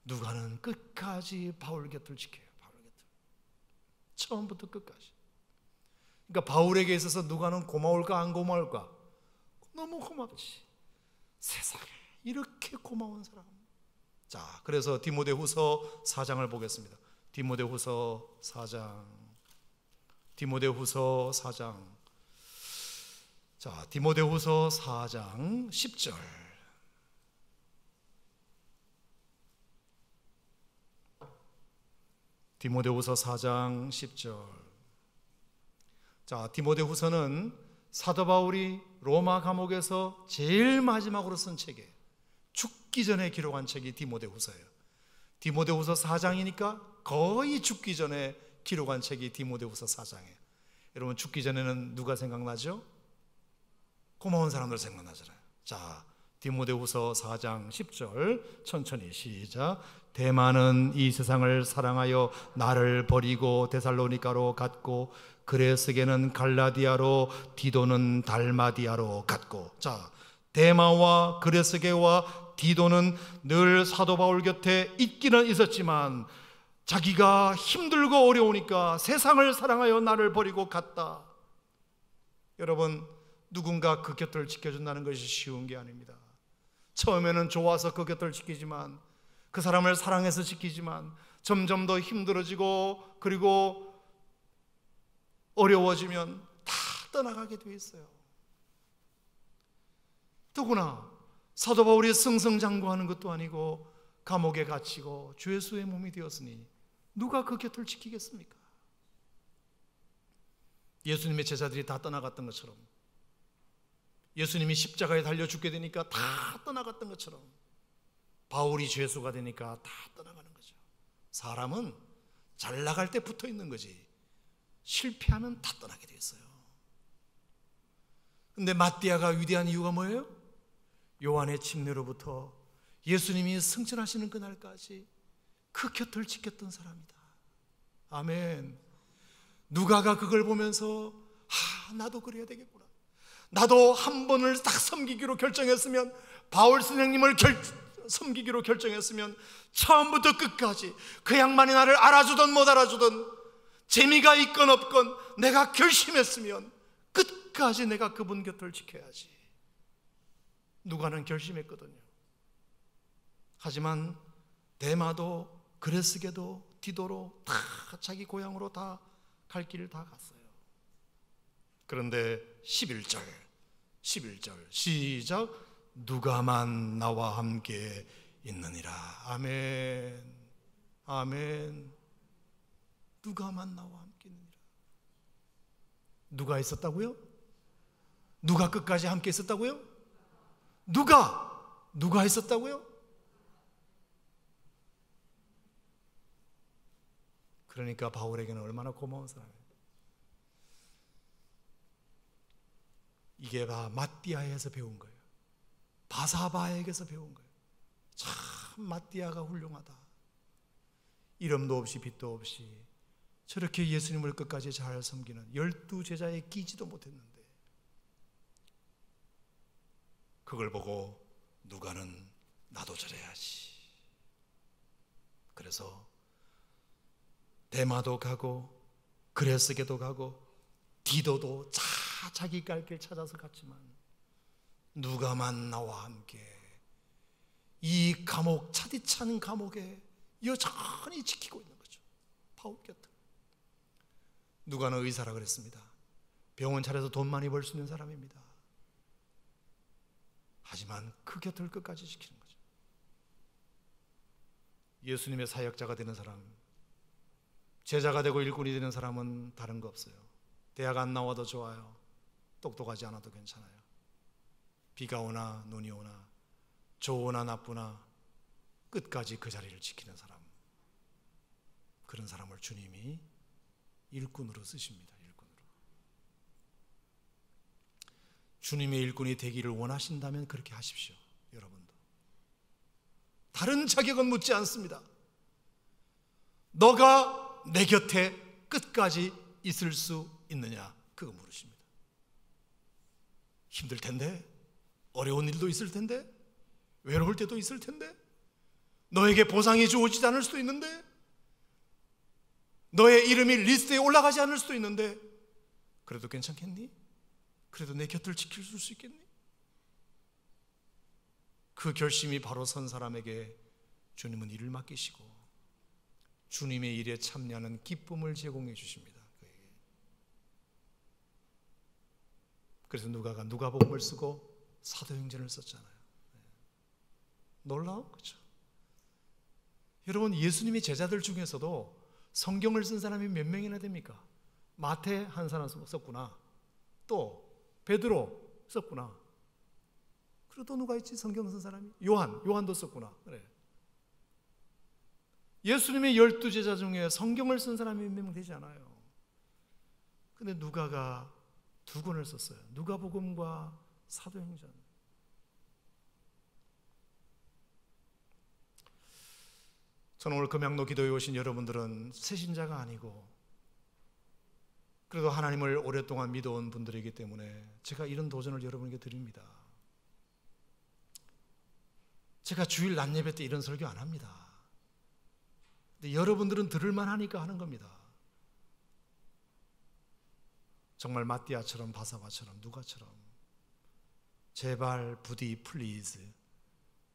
누가는 끝까지 바울 곁을 지켜요. 바울 곁을. 처음부터 끝까지. 그러니까 바울에게 있어서 누가는 고마울까 안 고마울까? 너무 고맙지. 세상에 이렇게 고마운 사람. 자, 그래서 디모데후서 4장을 보겠습니다. 디모데후서 4장. 디모데후서 4장. 자, 디모데후서 4장 10절. 디모데후서 4장 10절. 자, 디모데후서는 사도 바울이 로마 감옥에서 제일 마지막으로 쓴 책이에요. 죽기 전에 기록한 책이 디모데후서예요. 디모데후서 4장이니까 거의 죽기 전에 기록한 책이 디모데후서 4장이에요. 여러분, 죽기 전에는 누가 생각나죠? 고마운 사람들 생각나잖아요. 자, 디모데후서 4장 10절 천천히 시작. 데마는 이 세상을 사랑하여 나를 버리고 데살로니가로 갔고, 그레스게는 갈라디아로, 디도는 달마디아로 갔고. 자, 데마와 그레스게와 디도는 늘 사도 바울 곁에 있기는 있었지만 자기가 힘들고 어려우니까 세상을 사랑하여 나를 버리고 갔다. 여러분, 누군가 그 곁을 지켜준다는 것이 쉬운 게 아닙니다. 처음에는 좋아서 그 곁을 지키지만, 그 사람을 사랑해서 지키지만 점점 더 힘들어지고 그리고 어려워지면 다 떠나가게 돼 있어요. 더구나 사도 바울이 승승장구하는 것도 아니고 감옥에 갇히고 죄수의 몸이 되었으니 누가 그 곁을 지키겠습니까? 예수님의 제자들이 다 떠나갔던 것처럼, 예수님이 십자가에 달려 죽게 되니까 다 떠나갔던 것처럼, 바울이 죄수가 되니까 다 떠나가는 거죠. 사람은 잘 나갈 때 붙어 있는 거지 실패하면 다 떠나게 돼 있어요. 근데 마띠아가 위대한 이유가 뭐예요? 요한의 침례로부터 예수님이 승천하시는 그날까지 그 곁을 지켰던 사람이다. 아멘. 누가가 그걸 보면서 나도 그래야 되겠구나. 나도 한 번을 딱 섬기기로 결정했으면, 바울 선생님을 섬기기로 결정했으면 처음부터 끝까지 그 양반이 나를 알아주든 못 알아주든, 재미가 있건 없건 내가 결심했으면 끝까지 내가 그분 곁을 지켜야지. 누가는 결심했거든요. 하지만 데마도 그레스게도 디도로 다 자기 고향으로 다 갈 길을 다 갔어요. 그런데 11절 시작. 누가만 나와 함께 있느니라. 아멘. 아멘. 누가만 나와 함께 있느니라. 누가 있었다고요? 누가 끝까지 함께 있었다고요? 누가 있었다고요? 그러니까 바울에게는 얼마나 고마운 사람이에요. 이게 다 마띠아에서 배운 거예요. 바사바에게서 배운 거예요. 참 마띠아가 훌륭하다. 이름도 없이 빛도 없이 저렇게 예수님을 끝까지 잘 섬기는 12제자에 끼지도 못했는데, 그걸 보고 누가는 나도 저래야지. 그래서 데마도 가고 그레스게도 가고 디도도 자기 갈 길 찾아서 갔지만 누가만 나와 함께 이 감옥, 차디찬 감옥에 여전히 지키고 있는 거죠. 바울 곁을. 누가는 의사라 그랬습니다. 병원 차려서 돈 많이 벌 수 있는 사람입니다. 하지만 그 곁을 끝까지 지키는 거죠. 예수님의 사역자가 되는 사람, 제자가 되고 일꾼이 되는 사람은 다른 거 없어요. 대학 안 나와도 좋아요. 똑똑하지 않아도 괜찮아요. 비가 오나 눈이 오나 좋으나 나쁘나 끝까지 그 자리를 지키는 사람, 그런 사람을 주님이 일꾼으로 쓰십니다. 일꾼으로. 주님의 일꾼이 되기를 원하신다면 그렇게 하십시오. 여러분도 다른 자격은 묻지 않습니다. 너가 내 곁에 끝까지 있을 수 있느냐, 그거 물으십니다. 힘들 텐데, 어려운 일도 있을 텐데, 외로울 때도 있을 텐데, 너에게 보상이 주어지지 않을 수도 있는데, 너의 이름이 리스트에 올라가지 않을 수도 있는데, 그래도 괜찮겠니? 그래도 내 곁을 지켜줄 수 있겠니? 그 결심이 바로 선 사람에게 주님은 일을 맡기시고 주님의 일에 참여하는 기쁨을 제공해 주십니다. 그래서 누가가 누가복음을 쓰고 사도행전을 썼잖아요. 놀라운 거죠. 여러분, 예수님의 제자들 중에서도 성경을 쓴 사람이 몇 명이나 됩니까? 마태 한 사람 썼구나. 또 베드로 썼구나. 그리고 또 누가 있지? 성경 쓴 사람이? 요한도 썼구나. 그래. 예수님의 12제자 중에 성경을 쓴 사람이 몇 명 되지 않아요. 근데 누가가 2권을 썼어요. 누가복음과 사도행전. 저는 오늘 금양로 기도에 오신 여러분들은 새신자가 아니고 그래도 하나님을 오랫동안 믿어온 분들이기 때문에 제가 이런 도전을 여러분에게 드립니다. 제가 주일 낮 예배 때 이런 설교 안 합니다. 근데 여러분들은 들을만 하니까 하는 겁니다. 정말 마띠아처럼 바사바처럼 누가처럼 제발 부디 플리즈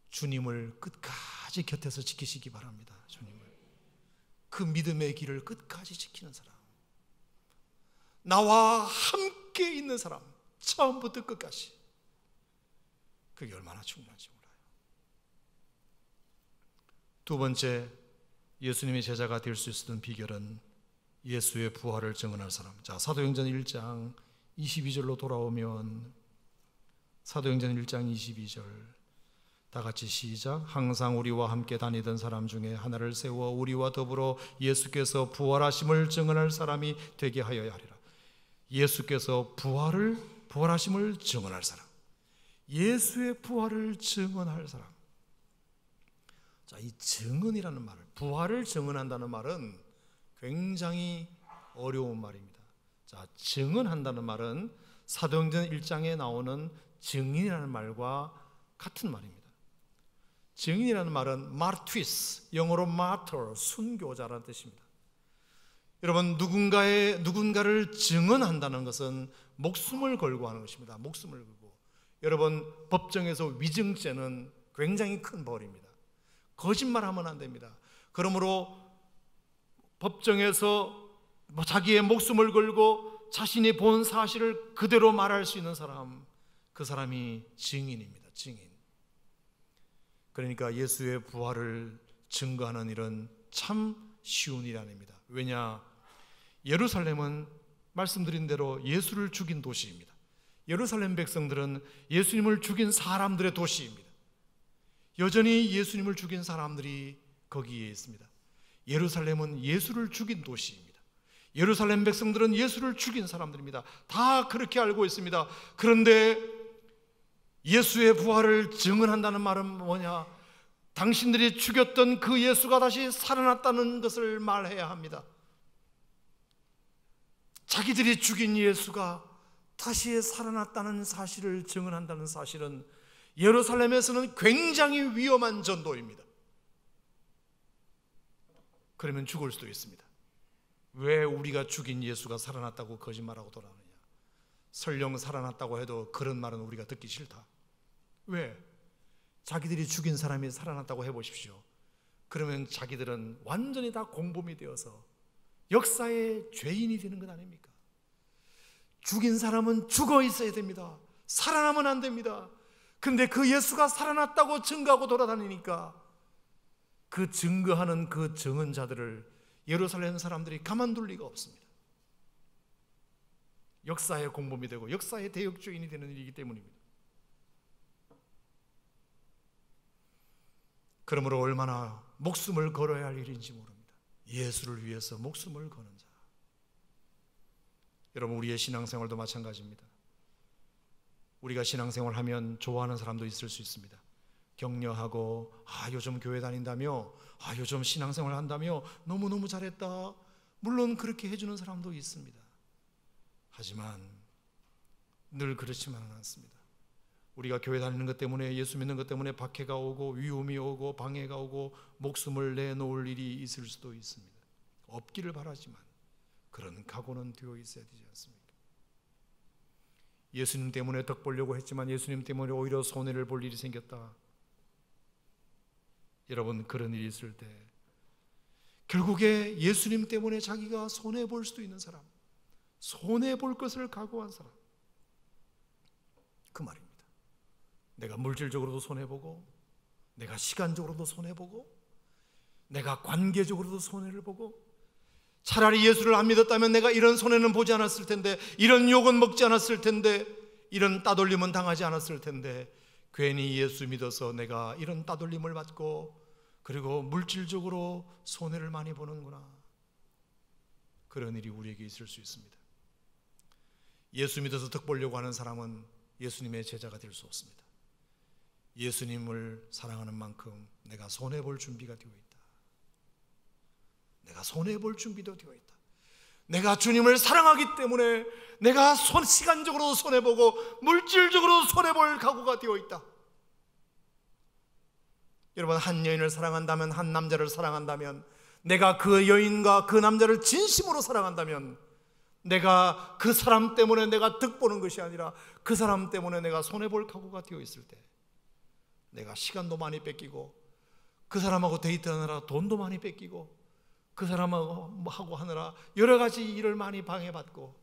주님을 끝까지 곁에서 지키시기 바랍니다. 주님을 그 믿음의 길을 끝까지 지키는 사람, 나와 함께 있는 사람, 처음부터 끝까지. 그게 얼마나 충분한지 몰라요. 두 번째, 예수님의 제자가 될 수 있었던 비결은 예수의 부활을 증언할 사람. 자, 사도행전 1장 22절로 돌아오면 사도행전 1장 22절 다 같이 시작. 항상 우리와 함께 다니던 사람 중에 하나를 세워 우리와 더불어 예수께서 부활하심을 증언할 사람이 되게 하여야 하리라. 예수께서 부활하심을 증언할 사람, 예수의 부활을 증언할 사람. 자, 이 증언이라는 말을, 부활을 증언한다는 말은 굉장히 어려운 말입니다. 자, 증언한다는 말은 사도행전 1장에 나오는 증인이라는 말과 같은 말입니다. 증인이라는 말은 마르티스, 영어로 마터, 순교자라는 뜻입니다. 여러분, 누군가를 증언한다는 것은 목숨을 걸고 하는 것입니다. 목숨을 걸고. 여러분, 법정에서 위증죄는 굉장히 큰 벌입니다. 거짓말하면 안 됩니다. 그러므로 법정에서 자기의 목숨을 걸고 자신이 본 사실을 그대로 말할 수 있는 사람, 그 사람이 증인입니다. 증인. 그러니까 예수의 부활을 증거하는 일은 참 쉬운 일이 아닙니다. 왜냐? 예루살렘은 말씀드린 대로 예수를 죽인 도시입니다. 예루살렘 백성들은 예수님을 죽인 사람들의 도시입니다. 여전히 예수님을 죽인 사람들이 거기에 있습니다. 예루살렘은 예수를 죽인 도시입니다. 예루살렘 백성들은 예수를 죽인 사람들입니다. 다 그렇게 알고 있습니다. 그런데 예수의 부활을 증언한다는 말은 뭐냐? 당신들이 죽였던 그 예수가 다시 살아났다는 것을 말해야 합니다. 자기들이 죽인 예수가 다시 살아났다는 사실을 증언한다는 사실은 예루살렘에서는 굉장히 위험한 전도입니다. 그러면 죽을 수도 있습니다. 왜 우리가 죽인 예수가 살아났다고 거짓말하고 돌아오느냐? 설령 살아났다고 해도 그런 말은 우리가 듣기 싫다. 왜? 자기들이 죽인 사람이 살아났다고 해보십시오. 그러면 자기들은 완전히 다 공범이 되어서 역사의 죄인이 되는 것 아닙니까? 죽인 사람은 죽어 있어야 됩니다. 살아나면 안 됩니다. 근데 그 예수가 살아났다고 증거하고 돌아다니니까 그 증거하는 그 증언자들을 예루살렘 사람들이 가만둘 리가 없습니다. 역사의 공범이 되고 역사의 대역죄인이 되는 일이기 때문입니다. 그러므로 얼마나 목숨을 걸어야 할 일인지 모릅니다. 예수를 위해서 목숨을 거는 자. 여러분, 우리의 신앙생활도 마찬가지입니다. 우리가 신앙생활하면 좋아하는 사람도 있을 수 있습니다. 격려하고, 요즘 교회 다닌다며, 요즘 신앙생활 한다며, 너무너무 잘했다. 물론 그렇게 해주는 사람도 있습니다. 하지만 늘 그렇지만은 않습니다. 우리가 교회 다니는 것 때문에, 예수 믿는 것 때문에 박해가 오고 위험이 오고 방해가 오고 목숨을 내놓을 일이 있을 수도 있습니다. 없기를 바라지만 그런 각오는 되어 있어야 되지 않습니까? 예수님 때문에 덕 보려고 했지만 예수님 때문에 오히려 손해를 볼 일이 생겼다. 여러분, 그런 일이 있을 때 결국에 예수님 때문에 자기가 손해 볼 수도 있는 사람, 손해 볼 것을 각오한 사람, 그 말입니다. 내가 물질적으로도 손해보고, 내가 시간적으로도 손해보고, 내가 관계적으로도 손해를 보고, 차라리 예수를 안 믿었다면 내가 이런 손해는 보지 않았을 텐데, 이런 욕은 먹지 않았을 텐데, 이런 따돌림은 당하지 않았을 텐데, 괜히 예수 믿어서 내가 이런 따돌림을 받고 그리고 물질적으로 손해를 많이 보는구나. 그런 일이 우리에게 있을 수 있습니다. 예수 믿어서 덕 보려고 하는 사람은 예수님의 제자가 될 수 없습니다. 예수님을 사랑하는 만큼 내가 손해볼 준비가 되어 있다. 내가 손해볼 준비도 되어 있다. 내가 주님을 사랑하기 때문에 내가 시간적으로도 손해보고 물질적으로도 손해볼 각오가 되어 있다. 여러분, 한 여인을 사랑한다면, 한 남자를 사랑한다면, 내가 그 여인과 그 남자를 진심으로 사랑한다면, 내가 그 사람 때문에 내가 득보는 것이 아니라 그 사람 때문에 내가 손해볼 각오가 되어 있을 때, 내가 시간도 많이 뺏기고 그 사람하고 데이트하느라 돈도 많이 뺏기고 그 사람하고 하느라 여러 가지 일을 많이 방해받고,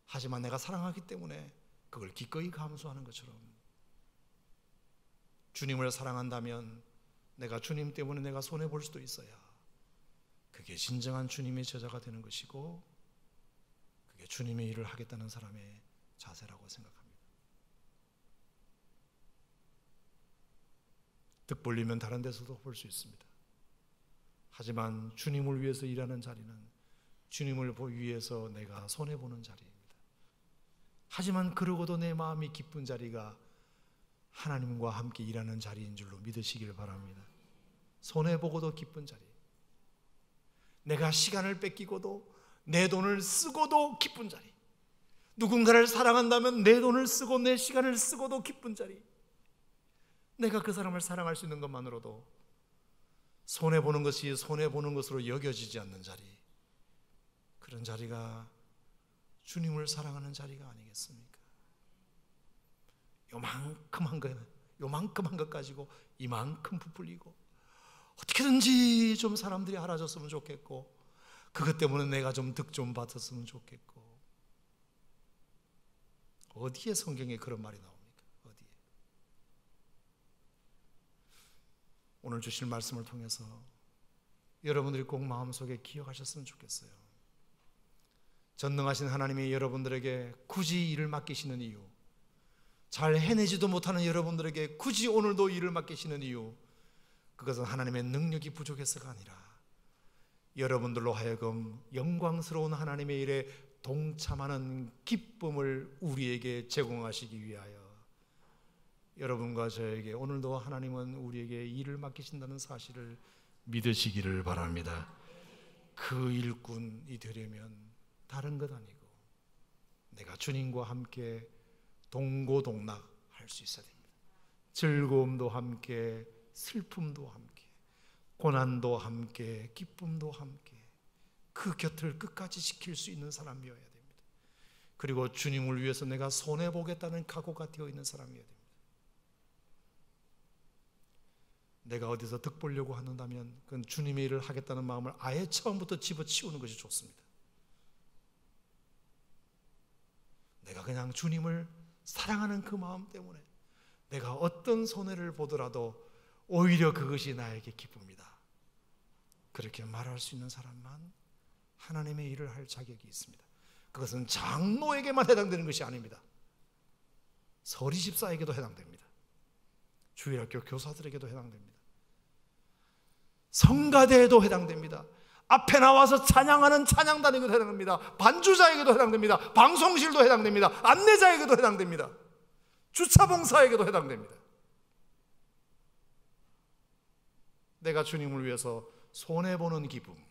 하지만 내가 사랑하기 때문에 그걸 기꺼이 감수하는 것처럼, 주님을 사랑한다면 내가 주님 때문에 내가 손해볼 수도 있어야 그게 진정한 주님의 제자가 되는 것이고, 그게 주님의 일을 하겠다는 사람의 자세라고 생각합니다. 득 볼리면 다른 데서도 볼 수 있습니다. 하지만 주님을 위해서 일하는 자리는 주님을 위해서 내가 손해보는 자리입니다. 하지만 그러고도 내 마음이 기쁜 자리가 하나님과 함께 일하는 자리인 줄로 믿으시길 바랍니다. 손해보고도 기쁜 자리, 내가 시간을 뺏기고도 내 돈을 쓰고도 기쁜 자리, 누군가를 사랑한다면 내 돈을 쓰고 내 시간을 쓰고도 기쁜 자리, 내가 그 사람을 사랑할 수 있는 것만으로도 손해보는 것이 손해보는 것으로 여겨지지 않는 자리, 그런 자리가 주님을 사랑하는 자리가 아니겠습니까? 요만큼 한 것 가지고 이만큼 부풀리고, 어떻게든지 좀 사람들이 알아줬으면 좋겠고, 그것 때문에 내가 좀 득 좀 받았으면 좋겠고. 어디에 성경에 그런 말이 나옵니까? 어디에? 오늘 주실 말씀을 통해서 여러분들이 꼭 마음속에 기억하셨으면 좋겠어요. 전능하신 하나님이 여러분들에게 굳이 일을 맡기시는 이유, 잘 해내지도 못하는 여러분들에게 굳이 오늘도 일을 맡기시는 이유, 그것은 하나님의 능력이 부족해서가 아니라 여러분들로 하여금 영광스러운 하나님의 일에 동참하는 기쁨을 우리에게 제공하시기 위하여, 여러분과 저에게 오늘도 하나님은 우리에게 일을 맡기신다는 사실을 믿으시기를 바랍니다. 그 일꾼이 되려면 다른 것 아니고 내가 주님과 함께 동고동락할 수 있어야 됩니다. 즐거움도 함께, 슬픔도 함께, 고난도 함께, 기쁨도 함께, 그 곁을 끝까지 지킬 수 있는 사람이어야 됩니다. 그리고 주님을 위해서 내가 손해보겠다는 각오가 되어 있는 사람이어야 됩니다. 내가 어디서 득 보려고 한다면 그건 주님의 일을 하겠다는 마음을 아예 처음부터 집어치우는 것이 좋습니다. 내가 그냥 주님을 사랑하는 그 마음 때문에 내가 어떤 손해를 보더라도 오히려 그것이 나에게 기쁩니다. 그렇게 말할 수 있는 사람만 하나님의 일을 할 자격이 있습니다. 그것은 장로에게만 해당되는 것이 아닙니다. 서리 집사에게도 해당됩니다. 주일학교 교사들에게도 해당됩니다. 성가대에도 해당됩니다. 앞에 나와서 찬양하는 찬양단에게도 해당됩니다. 반주자에게도 해당됩니다. 방송실도 해당됩니다. 안내자에게도 해당됩니다. 주차봉사에게도 해당됩니다. 내가 주님을 위해서 손해보는 기쁨,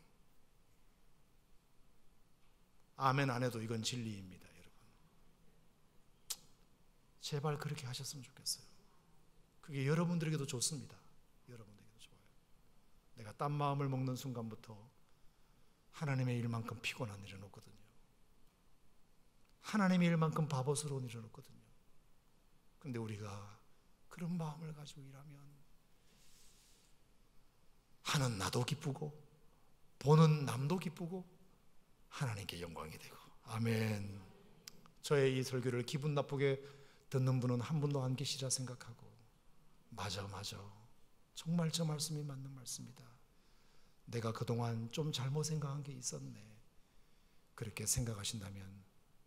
아멘 안 해도 이건 진리입니다. 여러분, 제발 그렇게 하셨으면 좋겠어요. 그게 여러분들에게도 좋습니다. 여러분들에게도 좋아요. 내가 딴 마음을 먹는 순간부터 하나님의 일만큼 피곤한 일은 없거든요. 하나님의 일만큼 바보스러운 일은 없거든요. 그런데 우리가 그런 마음을 가지고 일하면 하는 나도 기쁘고 보는 남도 기쁘고 하나님께 영광이 되고. 아멘. 저의 이 설교를 기분 나쁘게 듣는 분은 한 분도 안 계시라 생각하고, 맞아 정말 저 말씀이 맞는 말씀이다, 내가 그동안 좀 잘못 생각한 게 있었네, 그렇게 생각하신다면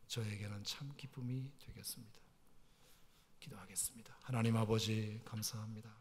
저에게는 참 기쁨이 되겠습니다. 기도하겠습니다. 하나님 아버지 감사합니다.